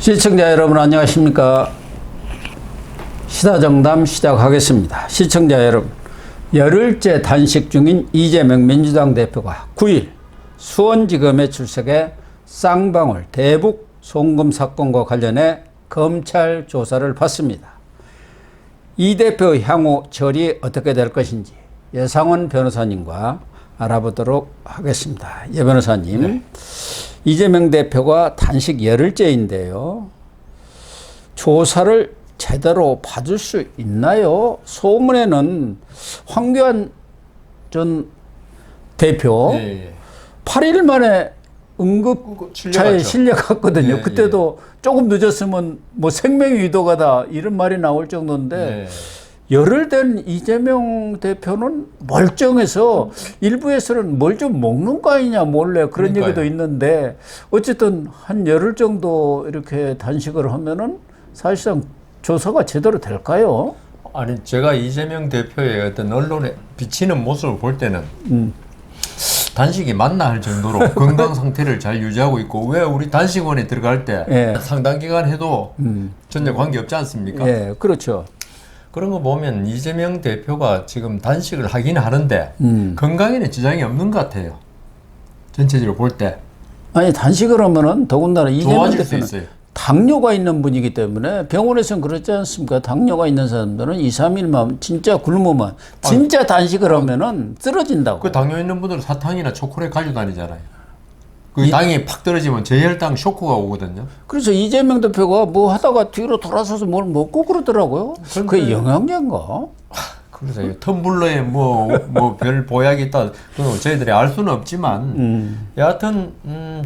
시청자 여러분 안녕하십니까. 시사정담 시작하겠습니다. 시청자 여러분, 열흘째 단식 중인 이재명 민주당 대표가 9일 수원지검에 출석해 쌍방울 대북 송금 사건과 관련해 검찰 조사를 받습니다. 이 대표 향후 처리 어떻게 될 것인지 예상원 변호사님과 알아보도록 하겠습니다. 예 변호사님, 네. 이재명 대표가 단식 열흘째인데요. 조사를 제대로 받을 수 있나요? 소문에는 황교안 전 대표 8일 만에 응급차에 실려갔거든요. 예, 그때도 조금 늦었으면 뭐 생명위도가다 이런 말이 나올 정도인데 열흘 된 이재명 대표는 멀쩡해서 일부에서는 뭘 좀 먹는 거 아니냐 몰래 그런 그러니까요. 얘기도 있는데 어쨌든 한 열흘 정도 이렇게 단식을 하면은 사실상 조사가 제대로 될까요? 아니 제가 이재명 대표의 어떤 언론에 비치는 모습을 볼 때는 단식이 맞나 할 정도로 건강 상태를 잘 유지하고 있고, 왜 우리 단식원에 들어갈 때 상당 기간 해도 전혀 관계 없지 않습니까? 예, 그렇죠. 그런 거 보면 이재명 대표가 지금 단식을 하긴 하는데 건강에는 지장이 없는 것 같아요. 전체적으로 볼 때. 아니 단식을 하면은 더군다나 이재명 대표는 있어요. 당뇨가 있는 분이기 때문에 병원에서는 그렇지 않습니까? 당뇨가 있는 사람들은 2, 3일만 진짜 굶으면 진짜 단식을 하면은 쓰러진다고. 그 당뇨 있는 분들은 사탕이나 초콜릿 가지고 다니잖아요. 그 당이 팍 떨어지면 저혈당 쇼크가 오거든요. 그래서 이재명 대표가 뭐 하다가 뒤로 돌아서서 뭘 먹고 그러더라고요. 그게 영양제인가? 그래서 텀블러에 뭐 별 보약이 있다. 그건 저희들이 알 수는 없지만 여하튼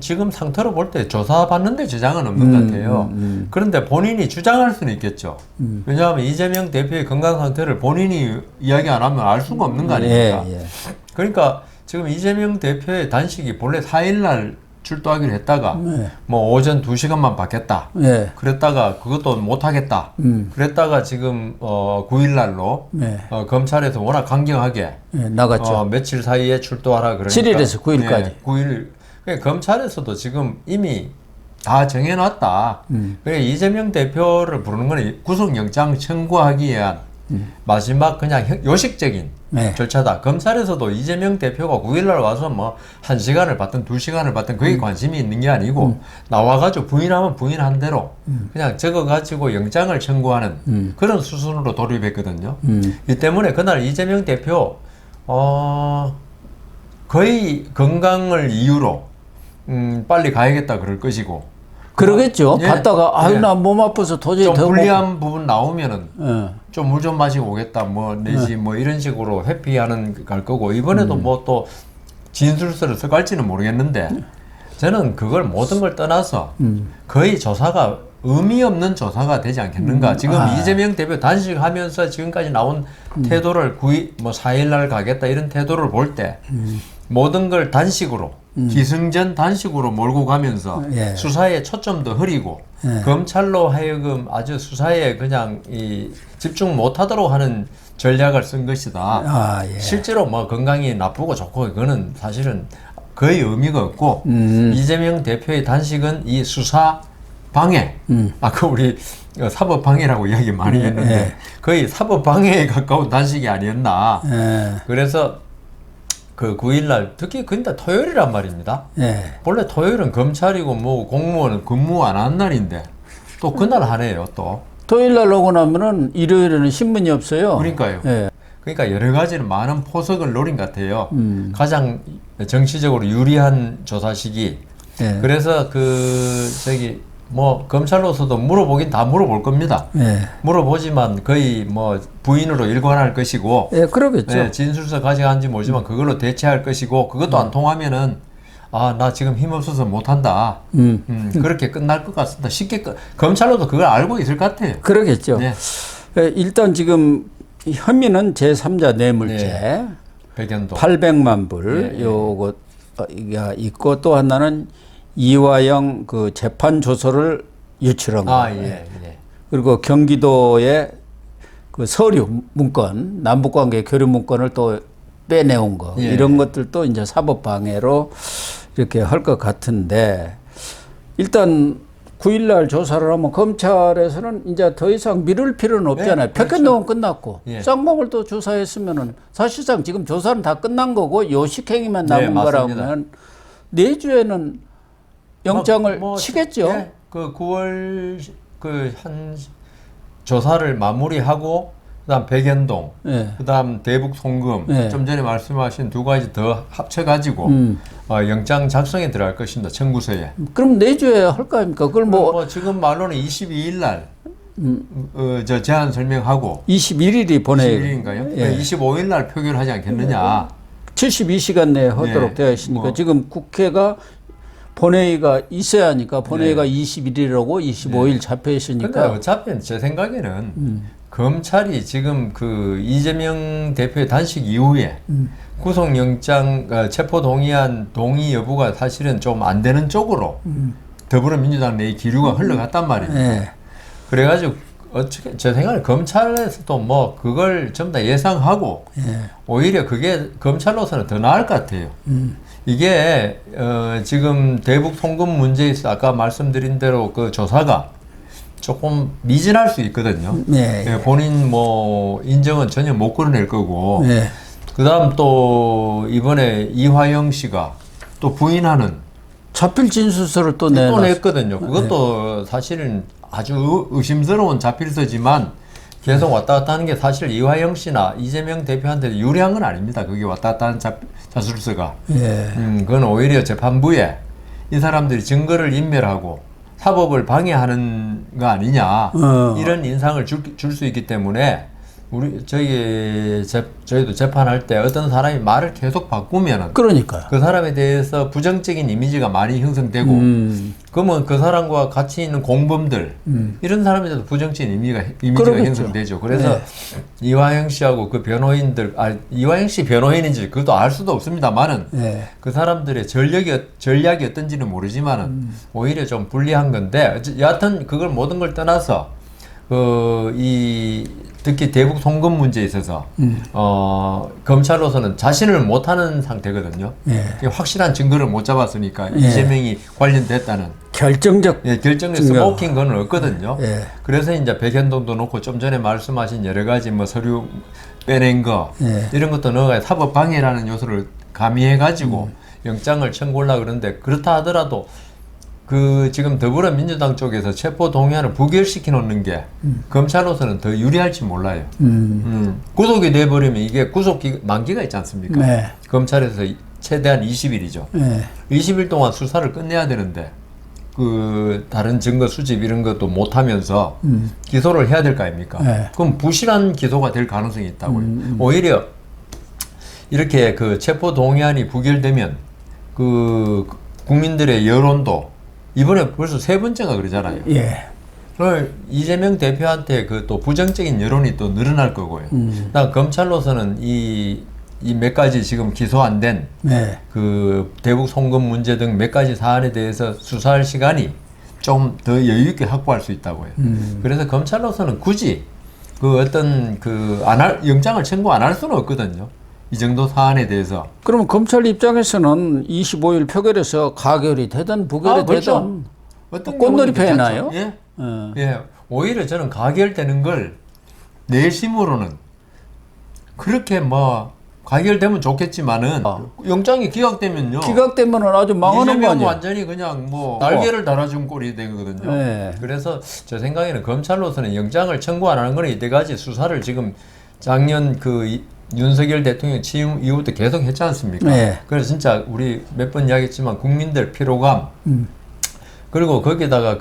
지금 상태로 볼 때 조사받는데 지장은 없는 것 같아요. 그런데 본인이 주장할 수는 있겠죠. 왜냐하면 이재명 대표의 건강 상태를 본인이 이야기 안 하면 알 수가 없는 거 아닙니까? 그러니까 지금 이재명 대표의 단식이 본래 4일날 출두하기로 했다가 뭐 오전 2시간만 받겠다. 그랬다가 그것도 못하겠다. 그랬다가 지금 9일날로 검찰에서 워낙 강경하게 나갔죠. 며칠 사이에 출두하라 그러니까 7일에서 9일까지. 9일. 그러니까 검찰에서도 지금 이미 다 정해놨다. 그래 이재명 대표를 부르는 건 구속영장 청구하기 위한 마지막 그냥 요식적인 절차다. 검찰에서도 이재명 대표가 9일날 와서 뭐 1시간을 받든 2시간을 받든 그게 관심이 있는 게 아니고 나와가지고 부인하면 부인한 대로 그냥 적어가지고 영장을 청구하는 그런 수순으로 돌입했거든요. 이 때문에 그날 이재명 대표 거의 건강을 이유로 빨리 가야겠다 그럴 것이고, 그러겠죠. 갔다가 아유 나 몸 아파서 도저히 좀 더 불리한 부분 나오면은 좀 물 좀 마시고 오겠다 뭐 내지 뭐 이런 식으로 회피하는 갈 거고, 이번에도 뭐 또 진술서를 써갈지는 모르겠는데 저는 그걸 모든 걸 떠나서 거의 조사가 의미 없는 조사가 되지 않겠는가. 지금 이재명 대표 단식하면서 지금까지 나온 태도를 9일 뭐 4일날 가겠다 이런 태도를 볼 때 모든 걸 단식으로 기승전 단식으로 몰고 가면서 수사에 초점도 흐리고 검찰로 하여금 아주 수사에 그냥 집중 못하도록 하는 전략을 쓴 것이다. 실제로 뭐 건강이 나쁘고 좋고 그거는 사실은 거의 의미가 없고 이재명 대표의 단식은 이 수사 방해, 아까 우리 사법 방해라고 이야기 많이 했는데 거의 사법 방해에 가까운 단식이 아니었나. 그래서 그 9일날 특히 근데 토요일이란 말입니다. 원래 토요일은 검찰이고 뭐 공무원은 근무 안 한 날인데 또 그날 하네요. 또 토요일날 오고 나면은 일요일에는 신문이 없어요. 그러니까요. 그러니까 여러 가지는 많은 포석을 노린 것 같아요. 가장 정치적으로 유리한 조사 시기. 그래서 뭐 검찰로서도 물어보긴 다 물어볼 겁니다. 물어보지만 거의 뭐 부인으로 일관할 것이고, 그러겠죠. 진술서 가져간지 모르지만 그걸로 대체할 것이고, 그것도 안 통하면은 나 지금 힘없어서 못한다. 그렇게 끝날 것 같습니다. 쉽게 검찰로도 그걸 알고 있을 것 같아요. 그러겠죠. 일단 지금 혐의는 제3자 뇌물죄 800만 불 요거가 있고, 또 하나는 이화영 그 재판 조서를 유출한 거. 그리고 경기도의 그 서류 문건, 남북관계 교류 문건을 또 빼내온 거. 이런 것들도 이제 사법 방해로 이렇게 할 것 같은데, 일단 9일날 조사를 하면 검찰에서는 이제 더 이상 미룰 필요는 없잖아요. 백현동은 끝났고 쌍방울 또 조사했으면은 사실상 지금 조사는 다 끝난 거고 요식행위만 남은 거라면 내주에는 영장을 치겠죠. 그 9월 한 조사를 마무리하고 그다음 백현동, 그다음 대북 송금, 좀 전에 말씀하신 두 가지 더 합쳐가지고 영장 작성에 들어갈 것입니다. 청구서에. 그럼 내주에 할 거 아닙니까? 그걸 뭐 지금 말로는 22일 날 저 제안 설명하고 21일이 본회의 21일인가요? 25일 날 표결하지 않겠느냐. 72시간 내에 하도록 되어 있으니까 지금 국회가 본회의가 있어야 하니까 본회의가 21일이라고 25일 잡혀 있으니까. 근데 어차피 제 생각에는 검찰이 지금 그 이재명 대표의 단식 이후에 구속영장 체포동의안 동의 여부가 사실은 좀 안 되는 쪽으로 더불어민주당 내의 기류가 흘러갔단 말입니다. 그래가지고 어떻게 제 생각에 검찰에서도 뭐 그걸 전부 다 예상하고 오히려 그게 검찰로서는 더 나을 것 같아요. 이게 지금 대북 송금 문제에서 아까 말씀드린 대로 그 조사가 조금 미진할 수 있거든요. 본인 뭐 인정은 전혀 못 끌어낼 거고 그다음 또 이번에 이화영 씨가 또 부인하는 자필 진술서를 또 냈거든요. 그것도 사실은 아주 의심스러운 자필서지만 계속 왔다 갔다 하는 게 사실 이화영 씨나 이재명 대표한테 유리한 건 아닙니다. 그게 왔다 갔다 하는 자술서가. 그건 오히려 재판부에 이 사람들이 증거를 인멸하고 사법을 방해하는 거 아니냐 이런 인상을 줄 수 있기 때문에 저희도 재판할 때 어떤 사람이 말을 계속 바꾸면은 그 사람에 대해서 부정적인 이미지가 많이 형성되고 그러면 그 사람과 같이 있는 공범들 이런 사람에 대해서 부정적인 이미지가 형성되죠. 그래서 이화영 씨하고 그 변호인들 이화영 씨 변호인인지 그것도 알 수도 없습니다만은 그 사람들의 전략이 어떤지는 모르지만은 오히려 좀 불리한 건데 여하튼 그걸 모든 걸 떠나서 특히 대북 송금 문제에 있어서 검찰로서는 자신을 못하는 상태거든요. 확실한 증거를 못 잡았으니까 이재명이 관련됐다는 결정적 스모킹 건은 없거든요. 그래서 이제 백현동도 놓고 좀 전에 말씀하신 여러 가지 뭐 서류 빼낸 거 이런 것도 넣어가 사법 방해라는 요소를 가미해 가지고 영장을 청구하려고 그러는데 그렇다 하더라도 그 지금 더불어민주당 쪽에서 체포 동의안을 부결시켜 놓는 게 검찰로서는 더 유리할지 몰라요. 구속이 돼버리면 이게 구속 만기가 있지 않습니까? 검찰에서 최대한 20일이죠. 20일 동안 수사를 끝내야 되는데 그 다른 증거 수집 이런 것도 못하면서 기소를 해야 될 거 아닙니까? 그럼 부실한 기소가 될 가능성이 있다고요. 오히려 이렇게 그 체포 동의안이 부결되면 그 국민들의 여론도 이번에 벌써 세 번째가 그러잖아요. 이재명 대표한테 그 또 부정적인 여론이 또 늘어날 거고요. 검찰로서는 이 몇 가지 지금 기소 안 된 그 대북 송금 문제 등 몇 가지 사안에 대해서 수사할 시간이 좀 더 여유 있게 확보할 수 있다고요. 그래서 검찰로서는 굳이 그 어떤 영장을 청구 안 할 수는 없거든요. 이 정도 사안에 대해서. 그러면 검찰 입장에서는 25일 표결에서 가결이 되든 부결이 되든 어떤 꽃놀이 해나요? 오히려 저는 가결되는 걸 내심으로는 그렇게 뭐 가결되면 좋겠지만은 영장이 기각되면요. 기각되면은 아주 망하는 거 아니에요? 완전히 그냥 뭐 날개를 달아준 꼴이 되거든요. 그래서 제 생각에는 검찰로서는 영장을 청구 안 하는 거는 이때까지 수사를 지금 작년 윤석열 대통령 취임 이후부터 계속 했지 않습니까? 그래서 진짜 우리 몇 번 이야기했지만 국민들 피로감 그리고 거기다가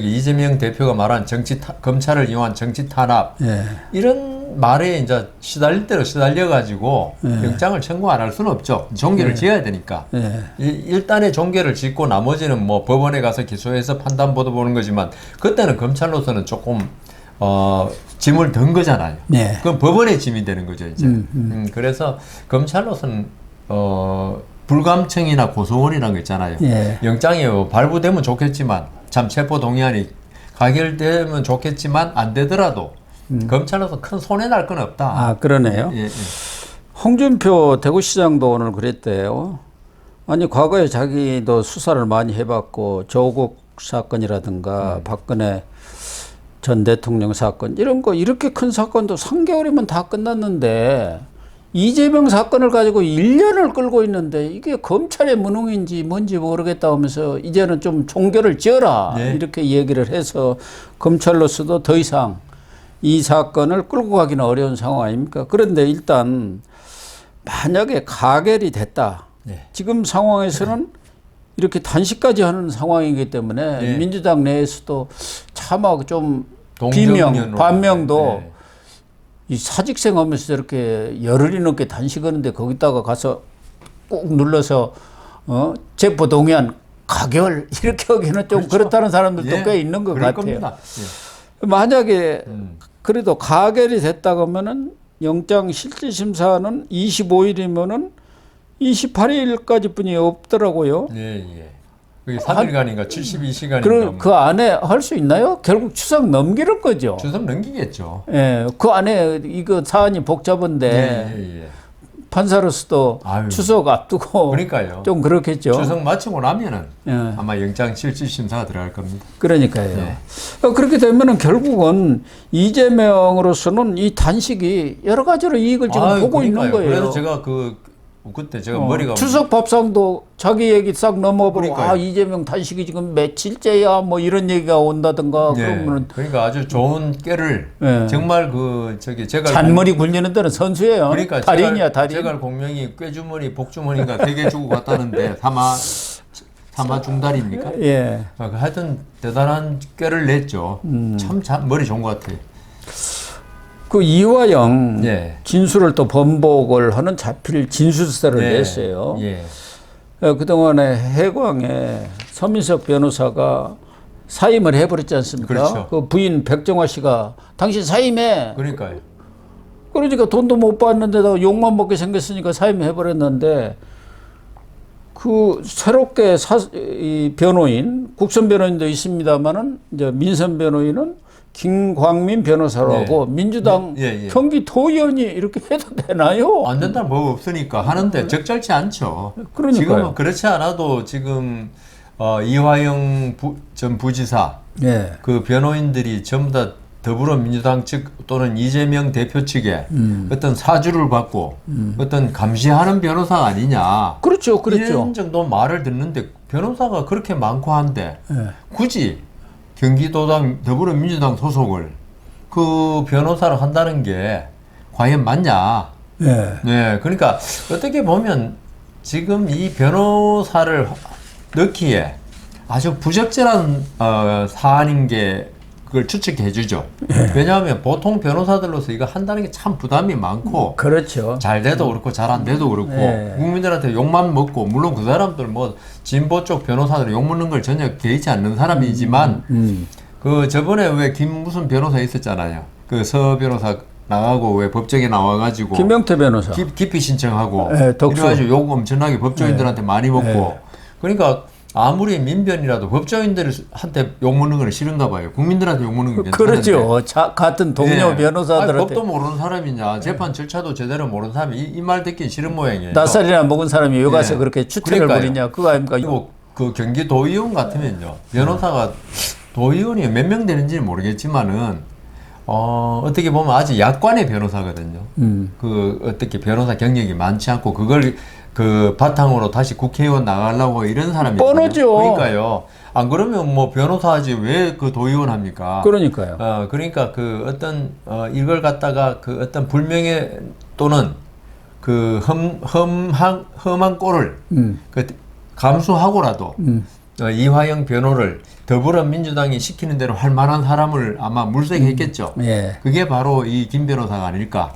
이재명 대표가 말한 검찰을 이용한 정치 탄압 이런 말에 이제 시달릴 대로 시달려가지고 영장을 청구 안 할 수는 없죠. 종결을 지어야 되니까. 일단의 종결을 짓고 나머지는 뭐 법원에 가서 기소해서 판단 보는 거지만 그때는 검찰로서는 조금 짐을 든 거잖아요. 그럼 법원의 짐이 되는 거죠, 이제. 그래서 검찰로서는 불감청이나 고소원이라는 거 있잖아요. 영장이 발부되면 좋겠지만 참 체포 동의안이 가결되면 좋겠지만 안 되더라도 검찰로서 큰 손해 날 건 없다. 그러네요. 홍준표 대구시장도 오늘 그랬대요. 아니 과거에 자기도 수사를 많이 해봤고 조국 사건이라든가 박근혜 전 대통령 사건 이런 거 이렇게 큰 사건도 3개월이면 다 끝났는데 이재명 사건을 가지고 1년을 끌고 있는데 이게 검찰의 무능인지 뭔지 모르겠다 하면서 이제는 좀 종결을 지어라 네. 이렇게 얘기를 해서 검찰로서도 더 이상 이 사건을 끌고 가기는 어려운 상황 아닙니까? 그런데 일단 만약에 가결이 됐다. 네. 지금 상황에서는 이렇게 단식까지 하는 상황이기 때문에 네. 민주당 내에서도 차마 좀 동정연으로. 비명, 반명도 네. 이 사직생 하면서 저렇게 열흘이 넘게 단식하는데 거기다가 가서 꾹 눌러서 체포 동의안 가결 이렇게 하기는 좀 그렇죠. 그렇다는 사람들도 예, 꽤 있는 것 그럴 같아요. 겁니다. 예. 만약에 그래도 가결이 됐다고 하면은 영장 실질심사는 25일이면은 28일까지 뿐이 없더라고요. 예, 예. 그게 3일간인가 72시간인가. 그럼 그 안에 할 수 있나요? 결국 추석 넘기는 거죠. 추석 넘기겠죠. 예, 그 안에 이거 사안이 복잡한데 예, 예. 판사로서도 아유. 추석 앞두고 그러니까요. 좀 그렇겠죠. 추석 마치고 나면은 예. 아마 영장 실질심사가 들어갈 겁니다. 그러니까요. 네. 그렇게 되면은 결국은 이재명으로서는 이 단식이 여러 가지로 이익을 지금 아유, 보고 있는 그러니까요. 거예요. 그래서 제가 그때 제가 머리가 추석 밥상도 자기 얘기 싹 넘어버리고 그러니까요. 이재명 단식이 지금 며칠째야 뭐 이런 얘기가 온다든가 예. 그러면은 그러니까 아주 좋은 깨를 예. 정말 제가 잔머리 굴리는 데는 선수예요. 그러니까 달인이야 달인. 제가 공명이 꾀주머니 복주머니가 3개 주고 갔다는데 사마 중달입니까? 예. 하여튼 대단한 꾀를 냈죠. 참 머리 좋은 것 같아요. 그 이화영 예. 진술을 또 번복을 하는 자필 진술서를 예. 냈어요. 예. 그동안에 해광에 서민석 변호사가 사임을 해버렸지 않습니까? 그렇죠. 그 부인 백정화 씨가 당신 사임해. 그러니까요. 그러니까 돈도 못 받는데다가 욕만 먹게 생겼으니까 사임해버렸는데 그 새롭게 이 변호인 국선 변호인도 있습니다만은 이제 민선 변호인은 김광민 변호사로 네. 하고 민주당 예. 경기도의원이 이렇게 해도 되나요? 안 된다는 법 없으니까 하는데 적절치 않죠. 그러니까요. 지금은 그렇지 않아도 지금 이화영 전 부지사 예. 그 변호인들이 전부 다 더불어민주당 측 또는 이재명 대표 측에 어떤 사주를 받고 어떤 감시하는 변호사가 아니냐. 그렇죠, 그렇죠. 이런 정도 말을 듣는데 변호사가 그렇게 많고 한데 예. 굳이 경기도당 더불어민주당 소속을 그 변호사를 한다는 게 과연 맞냐? 예. 네, 그러니까 어떻게 보면 지금 이 변호사를 넣기에 아주 부적절한 사안인 게 그걸 추측해주죠. 왜냐하면 보통 변호사들로서 이거 한다는 게 참 부담이 많고 그렇죠. 잘 돼도 그렇고 잘 안 돼도 그렇고 예. 국민들한테 욕만 먹고 물론 그 사람들 뭐 진보 쪽 변호사들 욕 먹는 걸 전혀 개의치 않는 사람이지만 그 저번에 왜 김 무슨 변호사 있었잖아요. 그 서 변호사 나가고 왜 법정에 나와가지고 김명태 변호사. 기피 신청하고 예, 덕수. 이래가지고 욕 엄청나게 법조인들한테 많이 먹고 그러니까 아무리 민변이라도 법조인들한테 욕 먹는 건 싫은가 봐요. 국민들한테 욕 먹는 건 괜찮은데. 그렇죠. 같은 동료 예. 변호사들한테 아니, 법도 모르는 사람이냐 재판 절차도 제대로 모르는 사람이 이 말 듣긴 싫은 모양이에요. 낯살이나 먹은 사람이 왜 가서 예. 그렇게 추태를 그러니까요. 벌이냐 그거 아닙니까? 그리고 그 경기도의원 같으면요 변호사가 도의원이 몇 명 되는지는 모르겠지만은 어떻게 보면 아직 약관의 변호사거든요. 그 어떻게 변호사 경력이 많지 않고 그걸 그 바탕으로 다시 국회의원 나가려고 이런 사람이 뻔하죠. 그러니까요. 안 그러면 뭐 변호사 하지 왜 그 도의원 합니까? 그러니까요. 그러니까 그 어떤 이걸 갖다가 그 어떤 불명예 또는 그 험한 꼴을 그 감수하고라도 이화영 변호를 더불어민주당이 시키는 대로 할 만한 사람을 아마 물색했겠죠. 예. 그게 바로 이 김 변호사가 아닐까.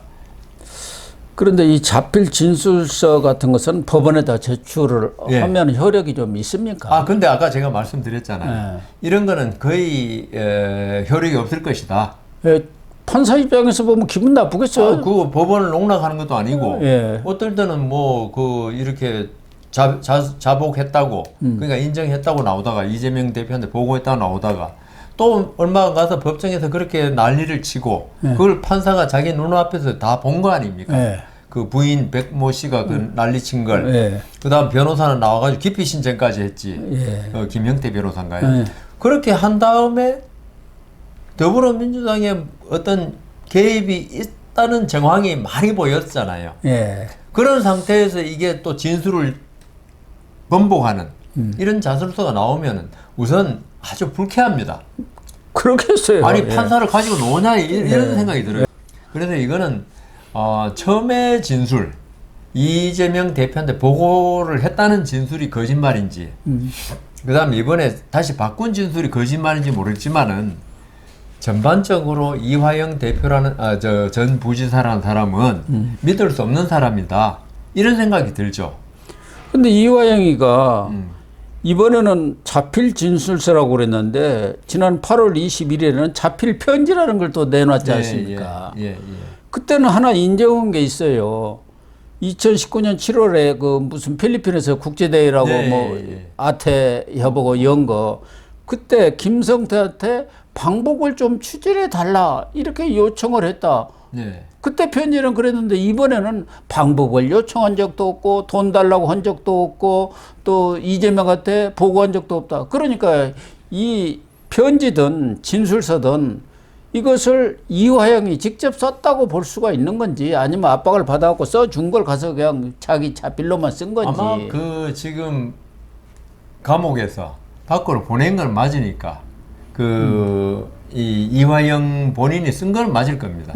그런데 이 자필 진술서 같은 것은 법원에다 제출을 예. 하면 효력이 좀 있습니까? 근데 아까 제가 말씀드렸잖아요. 예. 이런 거는 거의 효력이 없을 것이다. 예, 판사 입장에서 보면 기분 나쁘겠어요. 그 법원을 농락하는 것도 아니고 예. 어떨 때는 뭐 그 이렇게 자복했다고 그러니까 인정했다고 나오다가 이재명 대표한테 보고했다고 나오다가 또 얼마 가서 법정에서 그렇게 난리를 치고 그걸 판사가 자기 눈앞에서 다 본 거 아닙니까? 예. 그 부인 백모 씨가 그 난리 친 걸. 예. 그다음 변호사는 나와가지고 기피 신청까지 했지. 예. 김형태 변호사인가요? 예. 그렇게 한 다음에 더불어민주당의 어떤 개입이 있다는 정황이 많이 보였잖아요. 예. 그런 상태에서 이게 또 진술을 번복하는 이런 자술서가 나오면은 우선 아주 불쾌합니다. 그렇겠어요. 아니 예. 판사를 가지고 노냐 이런 예. 생각이 들어요. 그래서 이거는 처음에 진술 이재명 대표한테 보고를 했다는 진술이 거짓말인지 그다음 이번에 다시 바꾼 진술이 거짓말인지 모르겠지만은 전반적으로 이화영 대표라는 전 부지사라는 사람은 믿을 수 없는 사람이다 이런 생각이 들죠. 근데 이화영이가 이번에는 자필 진술서라고 그랬는데 지난 8월 21일에는 자필 편지라는 걸 또 내놨지 않습니까? 예. 그때는 하나 인정한 게 있어요. 2019년 7월에 그 무슨 필리핀에서 국제대회라고 아태 협하고 연 거 그때 김성태한테 방법을 좀 추진해 달라 이렇게 요청을 했다. 예. 그때 편지는 그랬는데 이번에는 방법을 요청한 적도 없고 돈 달라고 한 적도 없고 또 이재명한테 보고한 적도 없다. 그러니까 이 편지든 진술서든 이것을 이화영이 직접 썼다고 볼 수가 있는 건지 아니면 압박을 받아갖고 써준 걸 가서 그냥 자기 자필로만 쓴 건지. 아마 그 지금 감옥에서 밖으로 보낸 건 맞으니까 이 이화영 본인이 쓴 건 맞을 겁니다.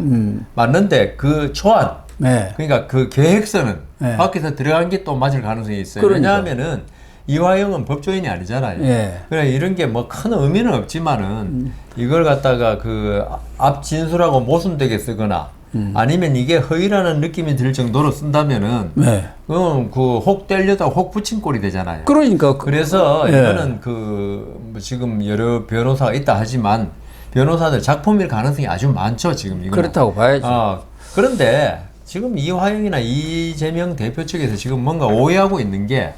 맞는데 그 초안, 네. 그러니까 그 계획서는 네. 밖에서 들어간 게 또 맞을 가능성이 있어요. 그러니까. 왜냐하면은 이화영은 법조인이 아니잖아요. 네. 그래 이런 게 뭐 큰 의미는 없지만은 이걸 갖다가 그 앞 진술하고 모순되게 쓰거나 아니면 이게 허위라는 느낌이 들 정도로 쓴다면은 네. 그럼 그 혹 떼려다 혹 붙인 꼴이 되잖아요. 그러니까 그래서 예. 이거는 뭐 지금 여러 변호사가 있다 하지만 변호사들 작품일 가능성이 아주 많죠 지금 이거. 그렇다고 봐야죠. 그런데 지금 이화영이나 이재명 대표 측에서 지금 뭔가 오해하고 있는 게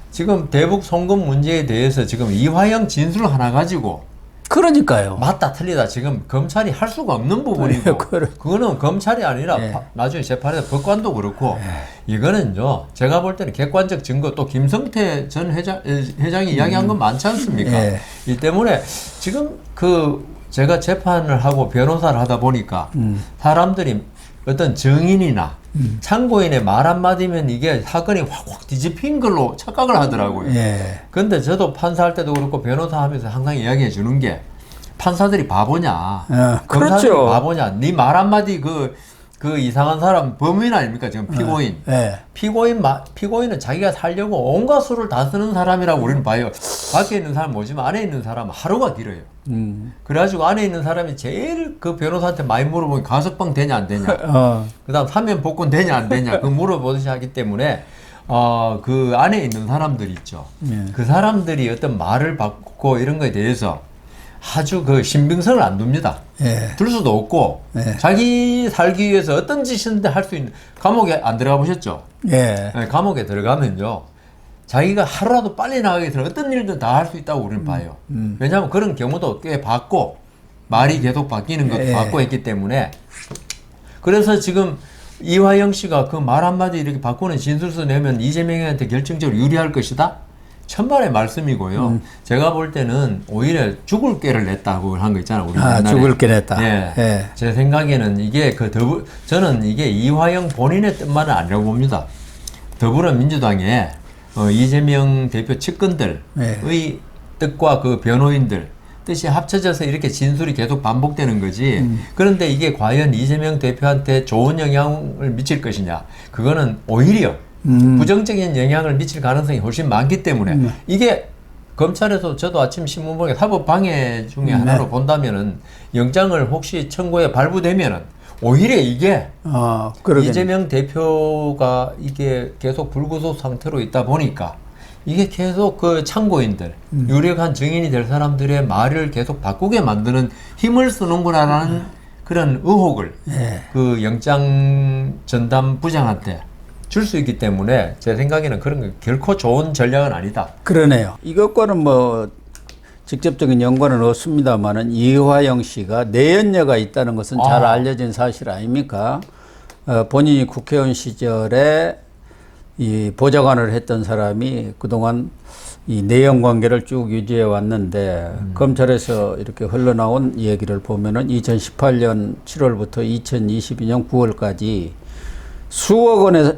지금 대북 송금 문제에 대해서 지금 이화영 진술 하나 가지고 그러니까요. 맞다 틀리다 지금 검찰이 할 수가 없는 부분이고 그거는 검찰이 아니라 예. 나중에 재판에서 법관도 그렇고 이거는요 제가 볼 때는 객관적 증거 또 김성태 전 회장이 이야기한 건 많지 않습니까? 예. 이 때문에 지금 제가 재판을 하고 변호사를 하다 보니까 사람들이 어떤 증인이나 참고인의 말 한마디면 이게 사건이 확확 뒤집힌 걸로 착각을 하더라고요. 예. 근데 저도 판사할 때도 그렇고 변호사 하면서 항상 이야기해 주는 게 판사들이 바보냐, 검사들이 그렇죠. 바보냐, 네 말 한마디 그 이상한 사람 범인 아닙니까? 지금 피고인. 예. 피고인은 자기가 살려고 온갖 수를 다 쓰는 사람이라고 우리는 봐요. 밖에 있는 사람 뭐지만 안에 있는 사람은 하루가 길어요. 그래가지고 안에 있는 사람이 제일 그 변호사한테 많이 물어보면 가석방 되냐 안 되냐. 그 다음 사면 복권 되냐 안 되냐. 그 물어보듯이 하기 때문에 그 안에 있는 사람들이 있죠. 그 사람들이 어떤 말을 받고 이런 거에 대해서 아주 그 신빙성을 안 둡니다. 예. 둘 수도 없고 자기 살기 위해서 어떤 짓이든지 할 수 있는 감옥에 안 들어가 보셨죠? 예. 네, 감옥에 들어가면요 자기가 하루라도 빨리 나가기 위해서 어떤 일든 다 할 수 있다고 우리는 봐요. 왜냐하면 그런 경우도 꽤 봤고 말이 계속 바뀌는 것도 봤고 했기 때문에 그래서 지금 이화영 씨가 그 말 한마디 이렇게 바꾸는 진술서 내면 이재명한테 결정적으로 유리할 것이다? 천만의 말씀이고요. 제가 볼 때는 오히려 죽을 꾀를 냈다고 한 거 있잖아요. 우리 옛날에. 죽을 꾀 냈다. 예. 예. 제 생각에는 이게 저는 이게 이화영 본인의 뜻만은 아니라고 봅니다. 더불어민주당에 이재명 대표 측근들의 뜻과 그 변호인들 뜻이 합쳐져서 이렇게 진술이 계속 반복되는 거지. 그런데 이게 과연 이재명 대표한테 좋은 영향을 미칠 것이냐? 그거는 오히려 부정적인 영향을 미칠 가능성이 훨씬 많기 때문에 이게 검찰에서 저도 아침 신문 보니까 사법 방해 중에 하나로 본다면은 영장을 혹시 청구에 발부되면은 오히려 이게 이재명 대표가 이게 계속 불구속 상태로 있다 보니까 이게 계속 그 참고인들 유력한 증인이 될 사람들의 말을 계속 바꾸게 만드는 힘을 쓰는구나라는 그런 의혹을 그 영장 전담 부장한테 줄 수 있기 때문에 제 생각에는 그런 거 결코 좋은 전략은 아니다. 그러네요. 이것과는 뭐 직접적인 연관은 없습니다만은 이화영 씨가 내연녀가 있다는 것은 잘 알려진 사실 아닙니까? 본인이 국회의원 시절에 이 보좌관을 했던 사람이 그동안 이 내연 관계를 쭉 유지해 왔는데 검찰에서 이렇게 흘러나온 얘기를 보면은 2018년 7월부터 2022년 9월까지 수억 원에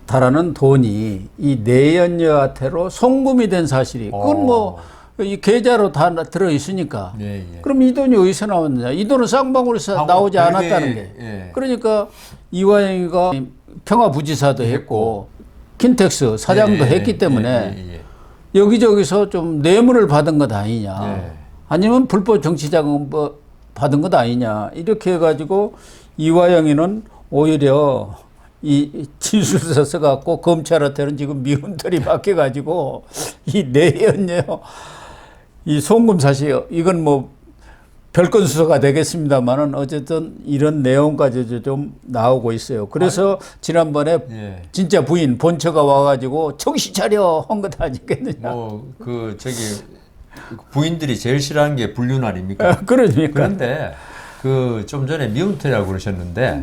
달하는 돈이 이 내연녀한테로 송금이 된 사실이 그건 뭐 이 계좌로 다 들어 있으니까 그럼 이 돈이 어디서 나왔느냐 이 돈은 쌍방울에서 나오지 않았다는 게 그러니까 이화영이가 평화부지사도 했고 킨텍스 사장도 했기 때문에 여기저기서 좀 뇌물을 받은 것 아니냐 아니면 불법 정치자금 뭐 받은 것 아니냐 이렇게 해가지고 이화영이는 오히려 이 진술서 써갖고 검찰한테는 지금 미움털이 박혀가지고 이 내연녀 이 송금 사실 이건 뭐 별건 수사가 되겠습니다만은 어쨌든 이런 내용까지도 좀 나오고 있어요. 그래서 지난번에 진짜 부인 본처가 와가지고 정신 차려 한 것 아니겠느냐. 그 저기 부인들이 제일 싫어하는 게 불륜 아닙니까? 그러니까. 그런데 그 좀 전에 미움털이라고 그러셨는데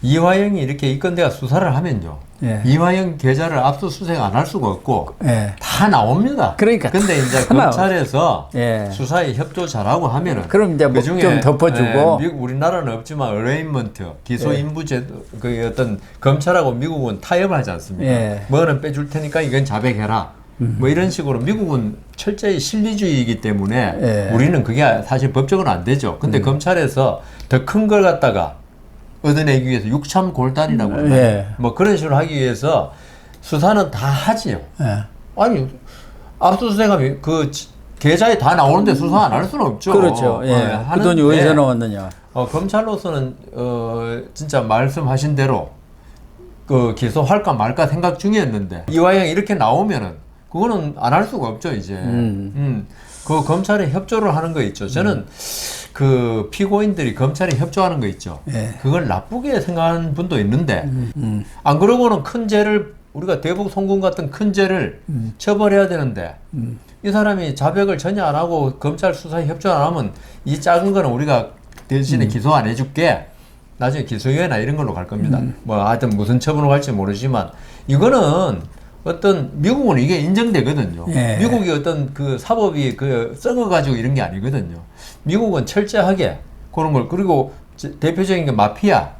이화영이 이렇게 이 건대가 수사를 하면요. 이화영 계좌를 압수수색 안 할 수가 없고 다 나옵니다. 그러니까. 근데 이제 검찰에서 수사에 협조 잘하고 하면은 그럼 이제 뭐 좀 덮어주고 우리나라는 없지만 어레인먼트 기소 인부제 그 어떤 검찰하고 미국은 타협하지 않습니까? 뭐는 빼줄 테니까 이건 자백해라. 뭐 이런 식으로 미국은 철저히 실리주의이기 때문에 우리는 그게 사실 법적으로 안 되죠. 근데 검찰에서 더 큰 걸 갖다가 얻어내기 위해서 육참골단이라고 뭐 그런 식으로 하기 위해서 수사는 다 하지요. 아니 압수수색하면 그 계좌에 다 나오는데 수사 안 할 수는 없죠. 그렇죠. 그 돈이 어디서 나왔느냐. 검찰로서는 진짜 말씀하신 대로 그 기소할까 말까 생각 중이었는데 이화영이 이렇게 나오면은 그거는 안 할 수가 없죠 이제. 그 검찰에 협조를 하는 거 있죠. 저는 그 피고인들이 검찰에 협조하는 거 있죠. 그걸 나쁘게 생각하는 분도 있는데 안 그러고는 큰 죄를 우리가 대북 송금 같은 큰 죄를 처벌해야 되는데 이 사람이 자백을 전혀 안 하고 검찰 수사에 협조 안 하면 이 작은 거는 우리가 대신에 기소 안 해줄게. 나중에 기소유예나 이런 걸로 갈 겁니다. 뭐 하여튼 무슨 처분을 할지 모르지만 이거는 어떤 미국은 이게 인정되거든요. 미국이 어떤 그 사법이 그 썩어가지고 이런 게 아니거든요. 미국은 철저하게 그런 걸 그리고 대표적인 게 마피아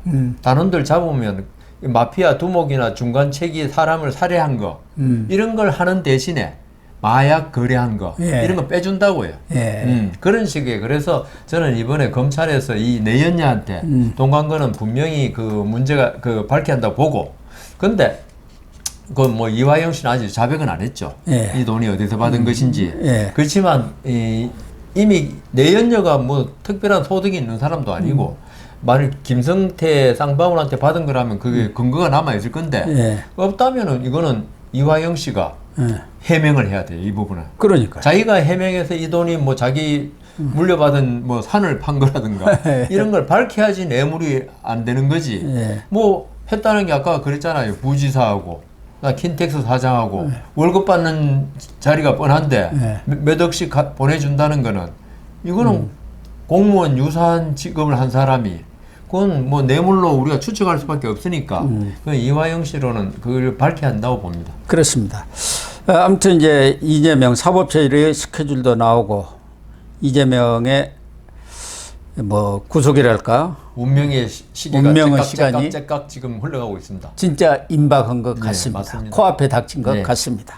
단원들 잡으면 마피아 두목이나 중간채기 사람을 살해한 거 이런 걸 하는 대신에 마약 거래한 거 이런 거 빼준다고요. 그런 식의 그래서 저는 이번에 검찰에서 이 내연녀한테 돈 간 거는 분명히 그 문제가 그 밝혀야 한다고 보고 근데 그 뭐 이화영 씨는 아직 자백은 안 했죠. 이 돈이 어디서 받은 것인지. 그렇지만 이미 내연녀가 뭐 특별한 소득이 있는 사람도 아니고 만일 김성태 쌍방울한테 받은 거라면 그게 근거가 남아 있을 건데 없다면은 이거는 이화영 씨가 해명을 해야 돼요. 이 부분은. 그러니까. 자기가 해명해서 이 돈이 뭐 자기 물려받은 뭐 산을 판 거라든가 이런 걸 밝혀야지 뇌물이 안 되는 거지. 뭐 했다는 게 아까 그랬잖아요. 부지사하고 나 킨텍스 사장하고 월급 받는 자리가 뻔한데 몇 억씩 보내준다는 거는 이거는 공무원 유사한 직업을 한 사람이 그건 뭐 뇌물로 우리가 추측할 수밖에 없으니까 그 이화영 씨로는 그걸 밝혀야 한다고 봅니다. 그렇습니다. 아무튼 이제 이재명 사법처리 스케줄도 나오고 이재명의 뭐 구속이랄까 운명의 시기가 째깍 지금 흘러가고 있습니다. 진짜 임박한 것 같습니다. 맞습니다. 코앞에 닥친 것 같습니다.